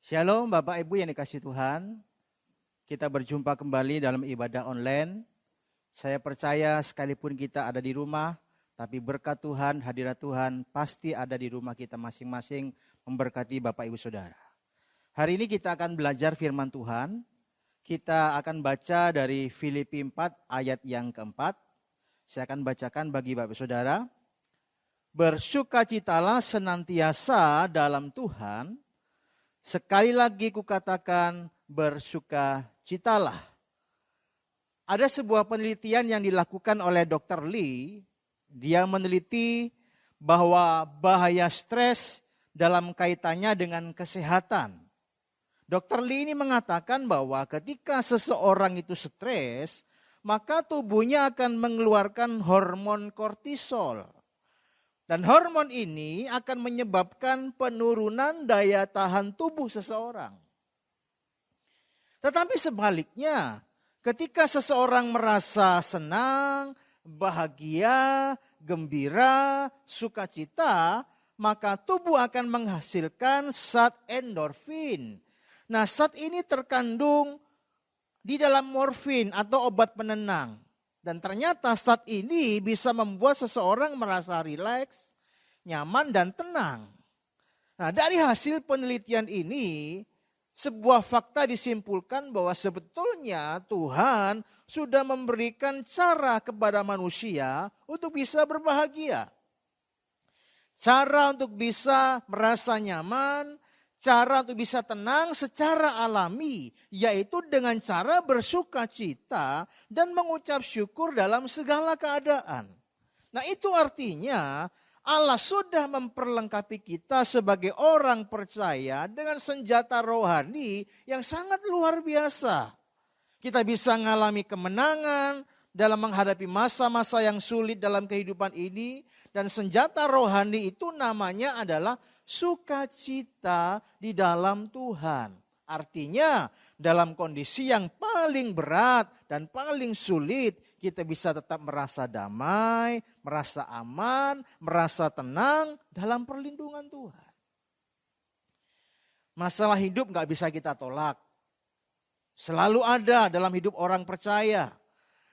Shalom Bapak Ibu yang dikasihi Tuhan. Kita berjumpa kembali dalam ibadah online. Saya percaya sekalipun kita ada di rumah, tapi berkat Tuhan, hadirat Tuhan pasti ada di rumah kita masing-masing memberkati Bapak Ibu Saudara. Hari ini kita akan belajar firman Tuhan. Kita akan baca dari Filipi 4 ayat yang keempat. Saya akan bacakan bagi Bapak Ibu Saudara. Bersukacitalah senantiasa dalam Tuhan. Sekali lagi kukatakan bersukacitalah. Ada sebuah penelitian yang dilakukan oleh Dr. Lee. Dia meneliti bahwa bahaya stres dalam kaitannya dengan kesehatan. Dr. Lee ini mengatakan bahwa ketika seseorang itu stres, maka tubuhnya akan mengeluarkan hormon kortisol. Dan hormon ini akan menyebabkan penurunan daya tahan tubuh seseorang. Tetapi sebaliknya, ketika seseorang merasa senang, bahagia, gembira, sukacita, maka tubuh akan menghasilkan zat endorfin. Nah, zat ini terkandung di dalam morfin atau obat penenang. Dan ternyata zat ini bisa membuat seseorang merasa rileks, nyaman dan tenang. Nah, dari hasil penelitian ini, sebuah fakta disimpulkan bahwa sebetulnya Tuhan sudah memberikan cara kepada manusia untuk bisa berbahagia. Cara untuk bisa merasa nyaman, cara untuk bisa tenang secara alami, yaitu dengan cara bersukacita dan mengucap syukur dalam segala keadaan. Nah, itu artinya Allah sudah memperlengkapi kita sebagai orang percaya dengan senjata rohani yang sangat luar biasa. Kita bisa mengalami kemenangan dalam menghadapi masa-masa yang sulit dalam kehidupan ini. Dan senjata rohani itu namanya adalah sukacita di dalam Tuhan. Artinya dalam kondisi yang paling berat dan paling sulit, kita bisa tetap merasa damai, merasa aman, merasa tenang dalam perlindungan Tuhan. Masalah hidup gak bisa kita tolak. Selalu ada dalam hidup orang percaya.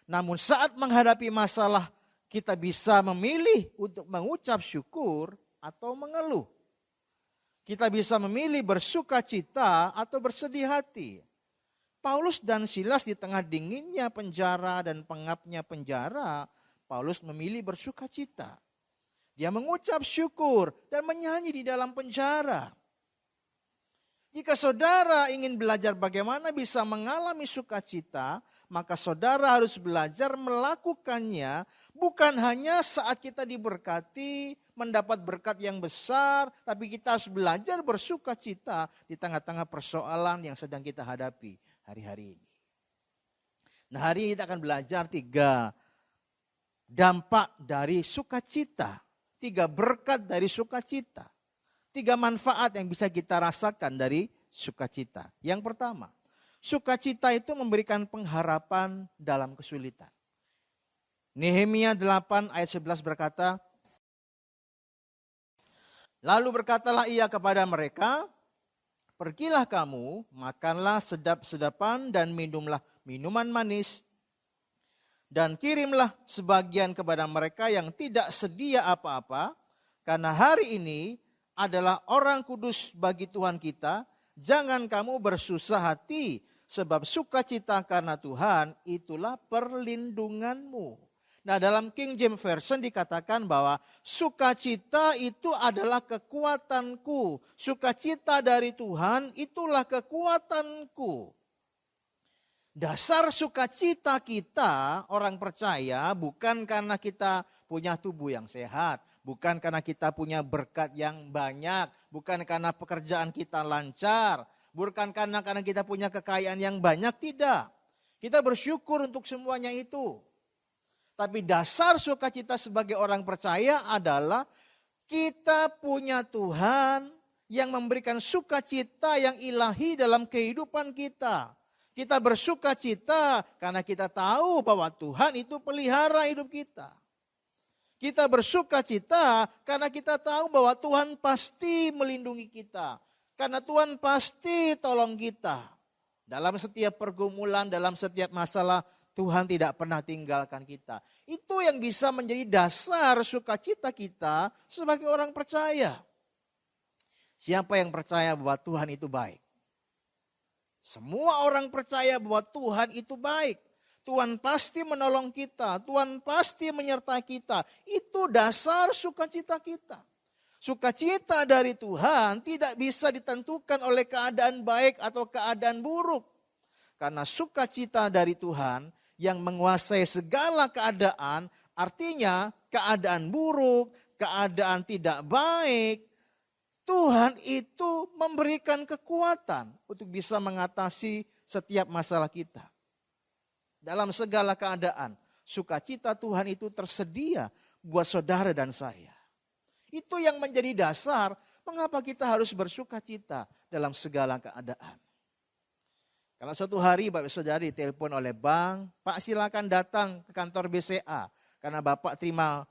Namun saat menghadapi masalah, kita bisa memilih untuk mengucap syukur atau mengeluh. Kita bisa memilih bersukacita atau bersedih hati. Paulus dan Silas di tengah dinginnya penjara dan pengapnya penjara, Paulus memilih bersukacita. Dia mengucap syukur dan menyanyi di dalam penjara. Jika saudara ingin belajar bagaimana bisa mengalami sukacita, maka saudara harus belajar melakukannya bukan hanya saat kita diberkati, mendapat berkat yang besar, tapi kita harus belajar bersukacita di tengah-tengah persoalan yang sedang kita hadapi hari-hari ini. Nah, hari ini kita akan belajar 3 dampak dari sukacita, 3 berkat dari sukacita. 3 manfaat yang bisa kita rasakan dari sukacita. Yang pertama, sukacita itu memberikan pengharapan dalam kesulitan. Nehemia 8 ayat 11 berkata, lalu berkatalah ia kepada mereka, pergilah kamu, makanlah sedap-sedapan dan minumlah minuman manis, dan kirimlah sebagian kepada mereka yang tidak sedia apa-apa, karena hari ini adalah orang kudus bagi Tuhan kita. Jangan kamu bersusah hati, sebab sukacita karena Tuhan itulah perlindunganmu. Nah, dalam King James Version dikatakan bahwa sukacita itu adalah kekuatanku. Sukacita dari Tuhan itulah kekuatanku. Dasar sukacita kita orang percaya bukan karena kita punya tubuh yang sehat, bukan karena kita punya berkat yang banyak, bukan karena pekerjaan kita lancar, bukan karena kita punya kekayaan yang banyak, tidak. Kita bersyukur untuk semuanya itu. Tapi dasar sukacita sebagai orang percaya adalah kita punya Tuhan yang memberikan sukacita yang ilahi dalam kehidupan kita. Kita bersukacita karena kita tahu bahwa Tuhan itu pelihara hidup kita. Kita bersukacita karena kita tahu bahwa Tuhan pasti melindungi kita. Karena Tuhan pasti tolong kita. Dalam setiap pergumulan, dalam setiap masalah, Tuhan tidak pernah tinggalkan kita. Itu yang bisa menjadi dasar sukacita kita sebagai orang percaya. Siapa yang percaya bahwa Tuhan itu baik? Semua orang percaya bahwa Tuhan itu baik. Tuhan pasti menolong kita. Tuhan pasti menyertai kita. Itu dasar sukacita kita. Sukacita dari Tuhan tidak bisa ditentukan oleh keadaan baik atau keadaan buruk. Karena sukacita dari Tuhan yang menguasai segala keadaan, artinya keadaan buruk, keadaan tidak baik, Tuhan itu memberikan kekuatan untuk bisa mengatasi setiap masalah kita. Dalam segala keadaan, sukacita Tuhan itu tersedia buat saudara dan saya. Itu yang menjadi dasar mengapa kita harus bersukacita dalam segala keadaan. Kalau suatu hari Bapak Saudara ditelepon oleh bank, Pak silakan datang ke kantor BCA karena Bapak terima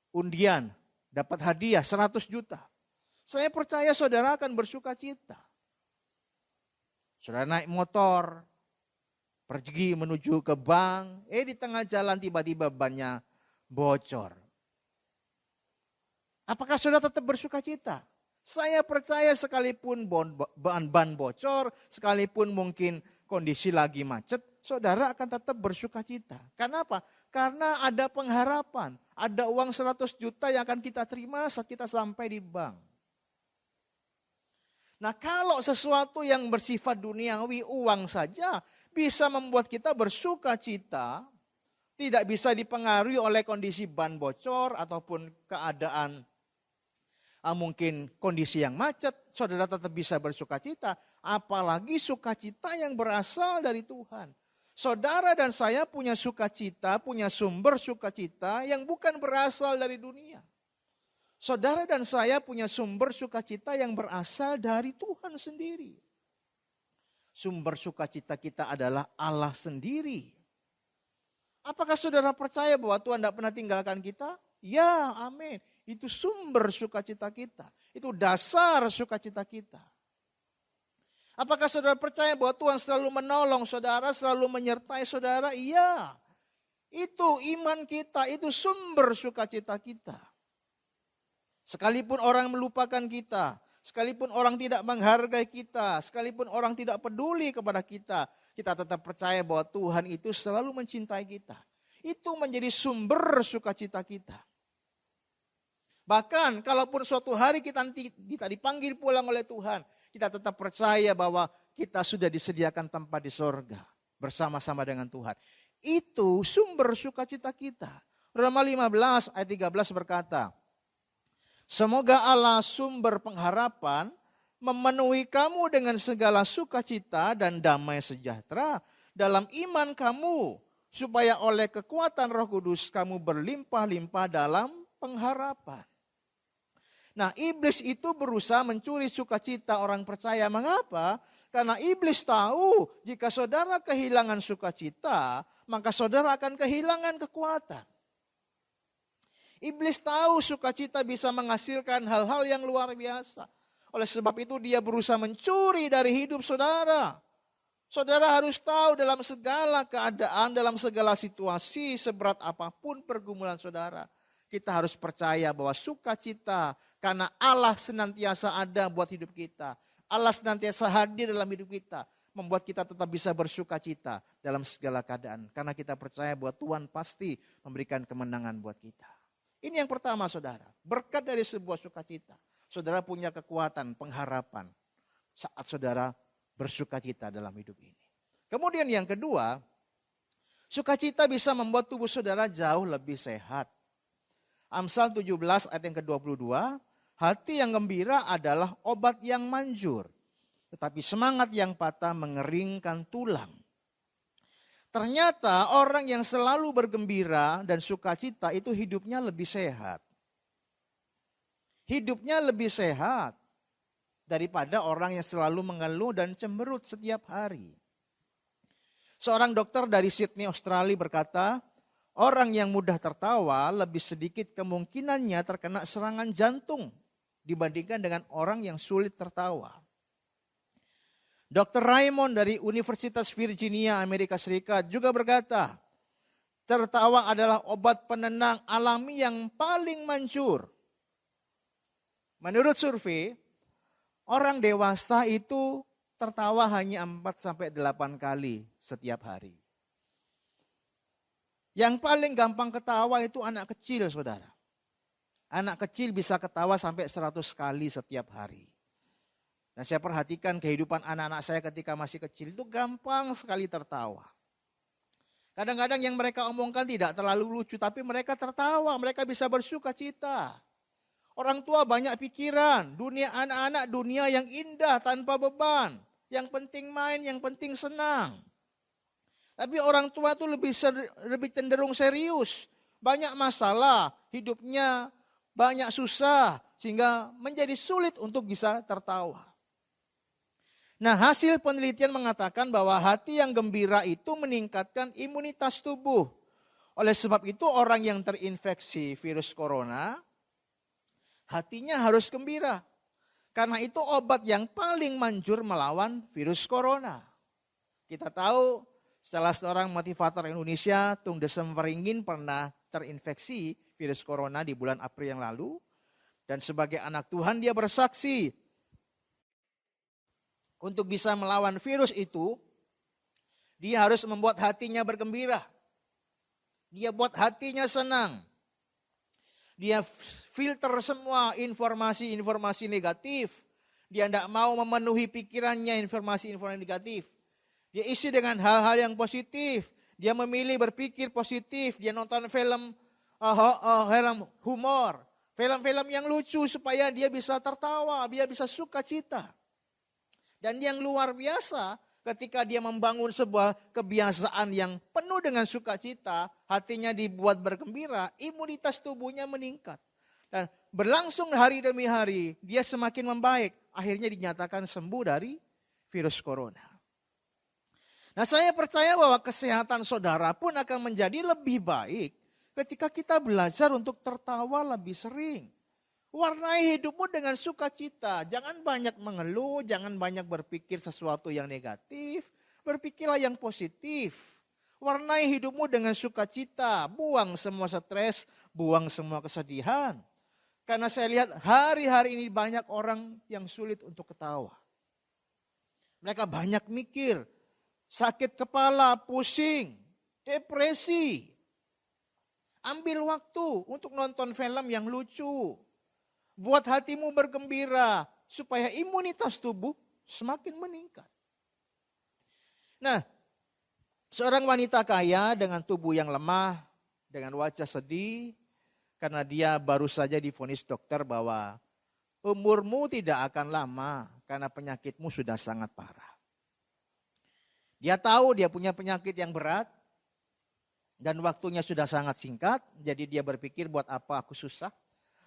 undian, dapat hadiah 100 juta. Saya percaya saudara akan bersukacita. Saudara naik motor, pergi menuju ke bank, di tengah jalan tiba-tiba bannya bocor. Apakah saudara tetap bersukacita? Saya percaya sekalipun ban bocor, sekalipun mungkin kondisi lagi macet, saudara akan tetap bersukacita. Karena apa? Karena ada pengharapan, ada uang 100 juta yang akan kita terima saat kita sampai di bank. Nah, kalau sesuatu yang bersifat duniawi, uang saja bisa membuat kita bersukacita, tidak bisa dipengaruhi oleh kondisi ban bocor ataupun keadaan mungkin kondisi yang macet, saudara tetap bisa bersukacita. Apalagi sukacita yang berasal dari Tuhan. Saudara dan saya punya sukacita, punya sumber sukacita yang bukan berasal dari dunia. Saudara dan saya punya sumber sukacita yang berasal dari Tuhan sendiri. Sumber sukacita kita adalah Allah sendiri. Apakah saudara percaya bahwa Tuhan tidak pernah tinggalkan kita? Ya, amin. Itu sumber sukacita kita. Itu dasar sukacita kita. Apakah saudara percaya bahwa Tuhan selalu menolong saudara, selalu menyertai saudara? Iya. Itu iman kita, itu sumber sukacita kita. Sekalipun orang melupakan kita, sekalipun orang tidak menghargai kita, sekalipun orang tidak peduli kepada kita, kita tetap percaya bahwa Tuhan itu selalu mencintai kita. Itu menjadi sumber sukacita kita. Bahkan kalaupun suatu hari kita dipanggil pulang oleh Tuhan, kita tetap percaya bahwa kita sudah disediakan tempat di sorga bersama-sama dengan Tuhan. Itu sumber sukacita kita. Roma 15 ayat 13 berkata, semoga Allah sumber pengharapan memenuhi kamu dengan segala sukacita dan damai sejahtera dalam iman kamu, supaya oleh kekuatan Roh Kudus kamu berlimpah-limpah dalam pengharapan. Nah, iblis itu berusaha mencuri sukacita orang percaya. Mengapa? Karena iblis tahu jika saudara kehilangan sukacita, maka saudara akan kehilangan kekuatan. Iblis tahu sukacita bisa menghasilkan hal-hal yang luar biasa. Oleh sebab itu dia berusaha mencuri dari hidup saudara. Saudara harus tahu dalam segala keadaan, dalam segala situasi, seberat apapun pergumulan saudara, kita harus percaya bahwa sukacita karena Allah senantiasa ada buat hidup kita. Allah senantiasa hadir dalam hidup kita. Membuat kita tetap bisa bersukacita dalam segala keadaan. Karena kita percaya bahwa Tuhan pasti memberikan kemenangan buat kita. Ini yang pertama saudara. Berkat dari sebuah sukacita. Saudara punya kekuatan, pengharapan. Saat saudara bersukacita dalam hidup ini. Kemudian yang kedua. Sukacita bisa membuat tubuh saudara jauh lebih sehat. Amsal 17 ayat yang ke-22, hati yang gembira adalah obat yang manjur, tetapi semangat yang patah mengeringkan tulang. Ternyata orang yang selalu bergembira dan sukacita itu hidupnya lebih sehat. Hidupnya lebih sehat daripada orang yang selalu mengeluh dan cemberut setiap hari. Seorang dokter dari Sydney, Australia berkata, orang yang mudah tertawa lebih sedikit kemungkinannya terkena serangan jantung dibandingkan dengan orang yang sulit tertawa. Dr. Raymond dari Universitas Virginia, Amerika Serikat juga berkata, tertawa adalah obat penenang alami yang paling manjur. Menurut survei, orang dewasa itu tertawa hanya 4-8 kali setiap hari. Yang paling gampang ketawa itu anak kecil, saudara. Anak kecil bisa ketawa sampai 100 kali setiap hari. Dan saya perhatikan kehidupan anak-anak saya ketika masih kecil itu gampang sekali tertawa. Kadang-kadang yang mereka omongkan tidak terlalu lucu, tapi mereka tertawa, mereka bisa bersuka cita. Orang tua banyak pikiran, dunia anak-anak dunia yang indah tanpa beban. Yang penting main, yang penting senang. Tapi orang tua itu lebih cenderung serius. Banyak masalah, hidupnya banyak susah, sehingga menjadi sulit untuk bisa tertawa. Nah, hasil penelitian mengatakan bahwa hati yang gembira itu meningkatkan imunitas tubuh. Oleh sebab itu orang yang terinfeksi virus corona, hatinya harus gembira. Karena itu obat yang paling manjur melawan virus corona. Kita tahu salah seorang motivator Indonesia, Tung Desem Waringin, pernah terinfeksi virus corona di bulan April yang lalu. Dan sebagai anak Tuhan dia bersaksi, untuk bisa melawan virus itu, dia harus membuat hatinya bergembira. Dia buat hatinya senang. Dia filter semua informasi-informasi negatif. Dia tidak mau memenuhi pikirannya informasi-informasi negatif. Dia isi dengan hal-hal yang positif. Dia memilih berpikir positif. Dia nonton film humor. Film-film yang lucu supaya dia bisa tertawa. Dia bisa suka cita. Dan yang luar biasa ketika dia membangun sebuah kebiasaan yang penuh dengan sukacita, hatinya dibuat bergembira, imunitas tubuhnya meningkat. Dan berlangsung hari demi hari, dia semakin membaik. Akhirnya dinyatakan sembuh dari virus corona. Nah, saya percaya bahwa kesehatan saudara pun akan menjadi lebih baik ketika kita belajar untuk tertawa lebih sering. Warnai hidupmu dengan sukacita. Jangan banyak mengeluh, jangan banyak berpikir sesuatu yang negatif. Berpikirlah yang positif. Warnai hidupmu dengan sukacita. Buang semua stres, buang semua kesedihan. Karena saya lihat hari-hari ini banyak orang yang sulit untuk ketawa. Mereka banyak mikir, sakit kepala, pusing, depresi. Ambil waktu untuk nonton film yang lucu. Buat hatimu bergembira supaya imunitas tubuh semakin meningkat. Nah, seorang wanita kaya dengan tubuh yang lemah, dengan wajah sedih, karena dia baru saja divonis dokter bahwa umurmu tidak akan lama karena penyakitmu sudah sangat parah. Dia tahu dia punya penyakit yang berat dan waktunya sudah sangat singkat, jadi dia berpikir buat apa aku susah?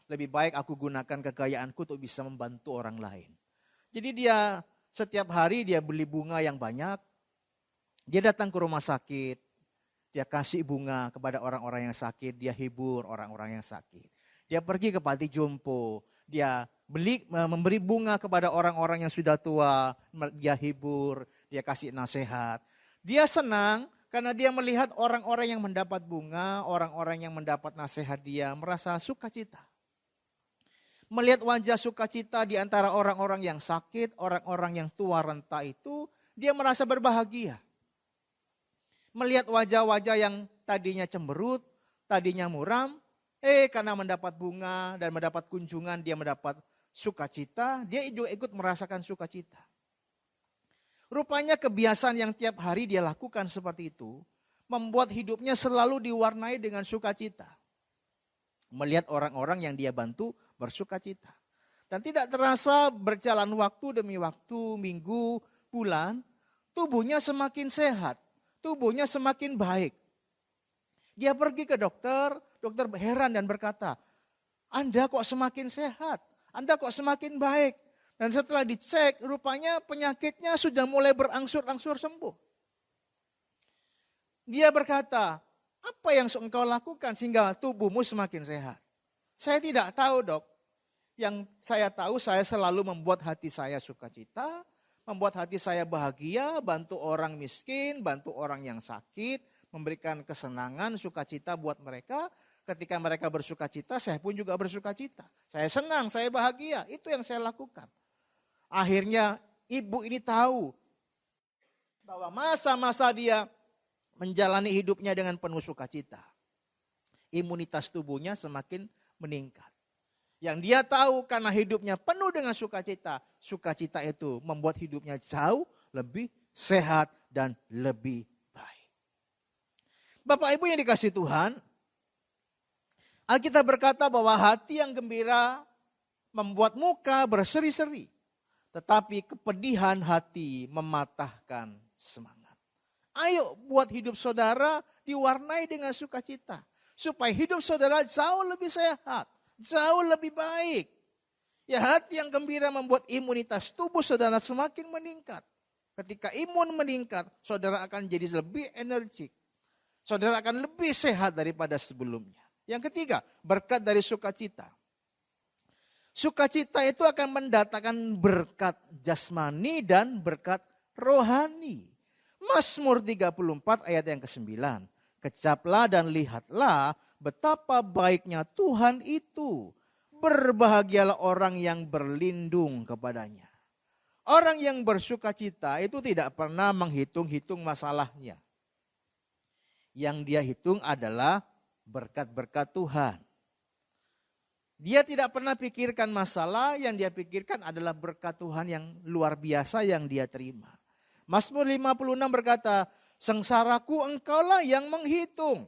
Lebih baik aku gunakan kekayaanku untuk bisa membantu orang lain. Jadi dia setiap hari dia beli bunga yang banyak. Dia datang ke rumah sakit. Dia kasih bunga kepada orang-orang yang sakit. Dia hibur orang-orang yang sakit. Dia pergi ke panti jompo. Dia memberi bunga kepada orang-orang yang sudah tua. Dia hibur. Dia kasih nasihat. Dia senang karena dia melihat orang-orang yang mendapat bunga. Orang-orang yang mendapat nasihat dia merasa sukacita. Melihat wajah sukacita di antara orang-orang yang sakit, orang-orang yang tua renta itu, dia merasa berbahagia. Melihat wajah-wajah yang tadinya cemberut, tadinya muram, karena mendapat bunga dan mendapat kunjungan, dia mendapat sukacita, dia juga ikut merasakan sukacita. Rupanya kebiasaan yang tiap hari dia lakukan seperti itu, membuat hidupnya selalu diwarnai dengan sukacita. Melihat orang-orang yang dia bantu bersuka cita. Dan tidak terasa berjalan waktu demi waktu, minggu, bulan, tubuhnya semakin sehat, tubuhnya semakin baik. Dia pergi ke dokter heran dan berkata, Anda kok semakin sehat, Anda kok semakin baik. Dan setelah dicek, rupanya penyakitnya sudah mulai berangsur-angsur sembuh. Dia berkata, apa yang engkau lakukan sehingga tubuhmu semakin sehat? Saya tidak tahu, Dok. Yang saya tahu saya selalu membuat hati saya sukacita, membuat hati saya bahagia, bantu orang miskin, bantu orang yang sakit, memberikan kesenangan, sukacita buat mereka. Ketika mereka bersukacita, saya pun juga bersukacita. Saya senang, saya bahagia, itu yang saya lakukan. Akhirnya ibu ini tahu bahwa masa-masa dia menjalani hidupnya dengan penuh sukacita, imunitas tubuhnya semakin meningkat. Yang dia tahu karena hidupnya penuh dengan sukacita, sukacita itu membuat hidupnya jauh lebih sehat dan lebih baik. Bapak Ibu yang dikasihi Tuhan, Alkitab berkata bahwa hati yang gembira membuat muka berseri-seri, tetapi kepedihan hati mematahkan semangat. Ayo buat hidup saudara diwarnai dengan sukacita, supaya hidup saudara jauh lebih sehat, jauh lebih baik. Ya, hati yang gembira membuat imunitas tubuh saudara semakin meningkat. Ketika imun meningkat, saudara akan jadi lebih energik. Saudara akan lebih sehat daripada sebelumnya. Yang ketiga, berkat dari sukacita. Sukacita itu akan mendatangkan berkat jasmani dan berkat rohani. Mazmur 34 ayat yang ke-9. Kecaplah dan lihatlah betapa baiknya Tuhan itu. Berbahagialah orang yang berlindung kepadanya. Orang yang bersukacita itu tidak pernah menghitung-hitung masalahnya. Yang dia hitung adalah berkat-berkat Tuhan. Dia tidak pernah pikirkan masalah, yang dia pikirkan adalah berkat Tuhan yang luar biasa yang dia terima. Mazmur 56 berkata, sengsaraku engkaulah yang menghitung.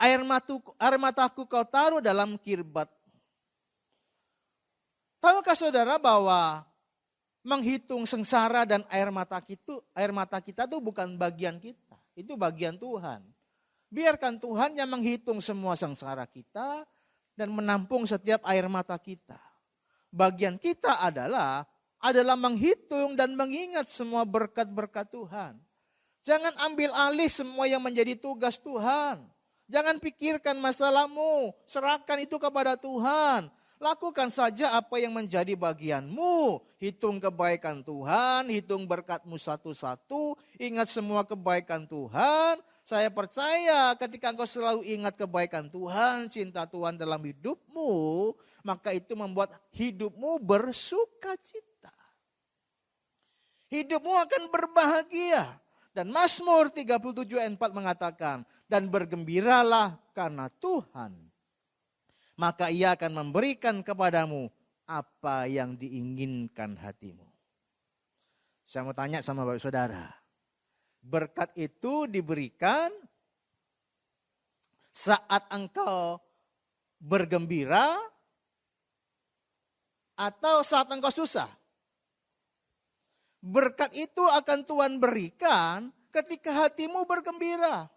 Air mataku kau taruh dalam kirbat. Tahukah saudara bahwa menghitung sengsara dan air mata kita itu bukan bagian kita. Itu bagian Tuhan. Biarkan Tuhan yang menghitung semua sengsara kita dan menampung setiap air mata kita. Bagian kita adalah menghitung dan mengingat semua berkat-berkat Tuhan. Jangan ambil alih semua yang menjadi tugas Tuhan. Jangan pikirkan masalahmu, serahkan itu kepada Tuhan. Lakukan saja apa yang menjadi bagianmu. Hitung kebaikan Tuhan, hitung berkatmu satu-satu, ingat semua kebaikan Tuhan. Saya percaya ketika engkau selalu ingat kebaikan Tuhan, cinta Tuhan dalam hidupmu, maka itu membuat hidupmu bersukacita. Hidupmu akan berbahagia. Dan Mazmur 37 ayat 4 mengatakan, dan bergembiralah karena Tuhan, maka Ia akan memberikan kepadamu apa yang diinginkan hatimu. Saya mau tanya sama Bapak Saudara, berkat itu diberikan saat engkau bergembira atau saat engkau susah? Berkat itu akan Tuhan berikan ketika hatimu bergembira.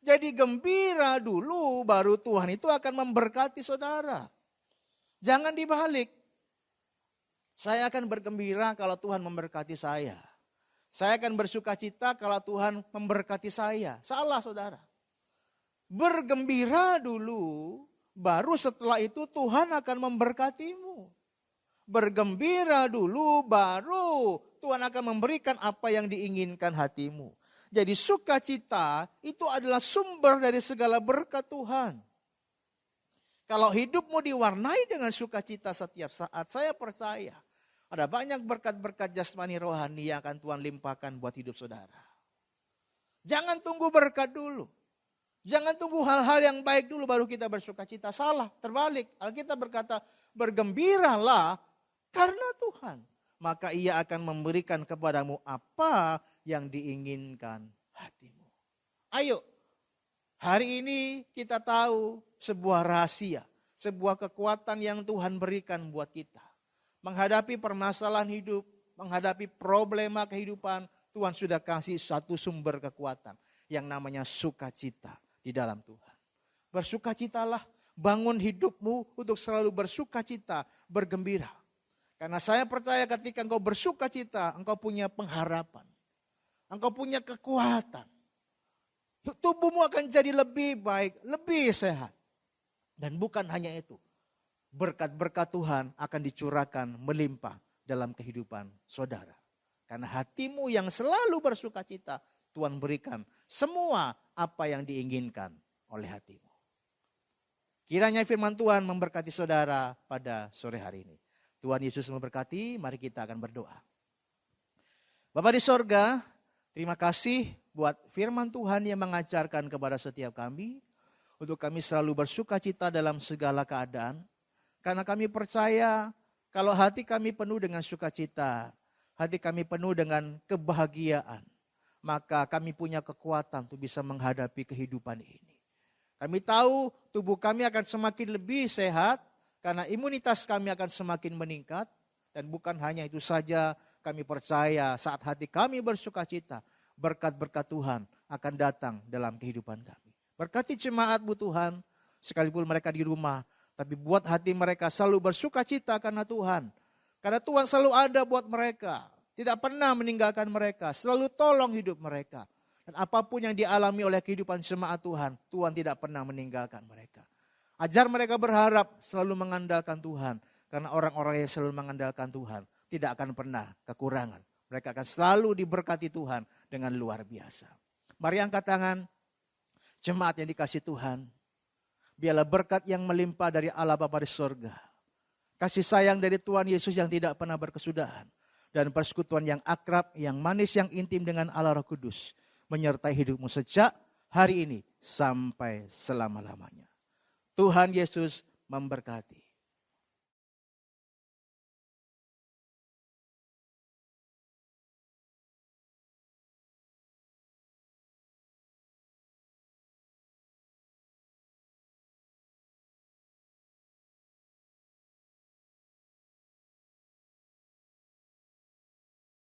Jadi gembira dulu baru Tuhan itu akan memberkati saudara. Jangan dibalik. Saya akan bergembira kalau Tuhan memberkati saya. Saya akan bersukacita kalau Tuhan memberkati saya. Salah saudara. Bergembira dulu baru setelah itu Tuhan akan memberkatimu. Bergembira dulu baru Tuhan akan memberikan apa yang diinginkan hatimu. Jadi sukacita itu adalah sumber dari segala berkat Tuhan. Kalau hidupmu diwarnai dengan sukacita setiap saat, saya percaya ada banyak berkat-berkat jasmani rohani yang akan Tuhan limpahkan buat hidup saudara. Jangan tunggu berkat dulu. Jangan tunggu hal-hal yang baik dulu baru kita bersukacita. Salah, terbalik. Alkitab berkata, bergembiralah karena Tuhan. Maka Ia akan memberikan kepadamu apa yang diinginkan hatimu. Ayo, hari ini kita tahu sebuah rahasia, sebuah kekuatan yang Tuhan berikan buat kita. Menghadapi permasalahan hidup, menghadapi problema kehidupan, Tuhan sudah kasih satu sumber kekuatan yang namanya sukacita di dalam Tuhan. Bersukacitalah, bangun hidupmu untuk selalu bersukacita, bergembira. Karena saya percaya ketika engkau bersukacita, engkau punya pengharapan. Engkau punya kekuatan. Tubuhmu akan jadi lebih baik, lebih sehat. Dan bukan hanya itu. berkat-berkat Tuhan akan dicurahkan melimpah dalam kehidupan saudara. Karena hatimu yang selalu bersuka cita, Tuhan berikan semua apa yang diinginkan oleh hatimu. Kiranya firman Tuhan memberkati saudara pada sore hari ini. Tuhan Yesus memberkati, mari kita akan berdoa. Bapa di sorga, terima kasih buat firman Tuhan yang mengajarkan kepada setiap kami, untuk kami selalu bersuka cita dalam segala keadaan. Karena kami percaya kalau hati kami penuh dengan sukacita, hati kami penuh dengan kebahagiaan, maka kami punya kekuatan untuk bisa menghadapi kehidupan ini. Kami tahu tubuh kami akan semakin lebih sehat, karena imunitas kami akan semakin meningkat. Dan bukan hanya itu saja, kami percaya saat hati kami bersukacita, berkat-berkat Tuhan akan datang dalam kehidupan kami. Berkati jemaat-Mu Tuhan, sekalipun mereka di rumah, tapi buat hati mereka selalu bersuka cita karena Tuhan. Karena Tuhan selalu ada buat mereka. Tidak pernah meninggalkan mereka. Selalu tolong hidup mereka. Dan apapun yang dialami oleh kehidupan jemaat Tuhan, Tuhan tidak pernah meninggalkan mereka. Ajar mereka berharap selalu mengandalkan Tuhan. Karena orang-orang yang selalu mengandalkan Tuhan tidak akan pernah kekurangan. Mereka akan selalu diberkati Tuhan dengan luar biasa. Mari angkat tangan, jemaat yang dikasih Tuhan. Biarlah berkat yang melimpah dari Allah Bapa di sorga, kasih sayang dari Tuhan Yesus yang tidak pernah berkesudahan, dan persekutuan yang akrab, yang manis, yang intim dengan Allah Roh Kudus, menyertai hidupmu sejak hari ini sampai selama-lamanya. Tuhan Yesus memberkati.